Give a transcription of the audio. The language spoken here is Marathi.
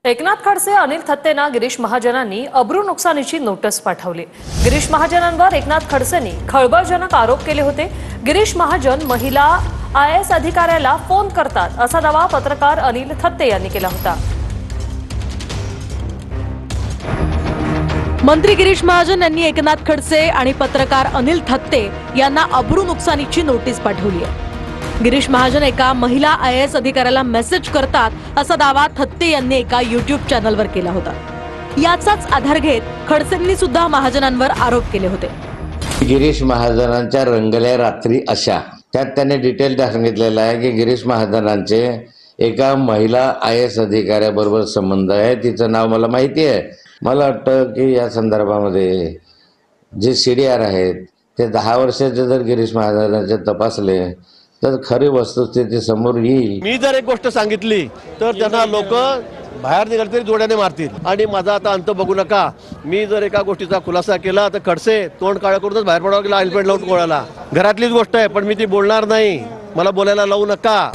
एकनाथ खडसे अनिल थत्तेंना गिरीश महाजनांनी अब्रू नुकसानीची नोटीस पाठवली। गिरीश महाजनांवर एकनाथ खडसेंनी खळबळजनक आरोप केले होते। गिरीश महाजन महिला IAS अधिकाऱ्याला फोन करतात असा दावा पत्रकार अनिल थत्ते यांनी केला होता। मंत्री गिरीश महाजन यांनी एकनाथ खडसे आणि पत्रकार अनिल थत्ते यांना अब्रू नुकसानीची नोटीस पाठवली आहे। गिरीश महाजन एका महिला IAS अधिकाऱ्याला मेसेज करतात असा दावा थत्ते यांनी एका YouTube चॅनलवर केला होता। याचाच आधार घेत खडसेंनी सुद्धा महाजनांवर आरोप केले होते। गिरीश महाजनांच्या रंगल्या रात्री अशा त्यात त्यांनी डिटेल सांगितलेलं आहे की गिरीश महाजनांचे एका महिला IAS अधिकाऱ्याबरोबर संबंध आहे। तिचं नाव मला माहिती आहे। मला वाटतं की या संदर्भामध्ये जे CDR आहेत ते 10 वर्षाचे जर गिरीश महाजनांचे तपासले तर खरी वस्तुस्थिती समोर येईल। मी जर एक गोष्ट सांगितली तर त्यांना लोक बाहेर निघाले तरी जोड्याने मारतील आणि माझा आता अंत बघू नका। मी जर एका गोष्टीचा खुलासा केला तर खडसे तोंड काळं करूनच बाहेर पडावं लागलं, हेल्मेट लावून कोणाला। घरातलीच गोष्ट आहे पण मी ती बोलणार नाही, मला बोलायला लावू नका।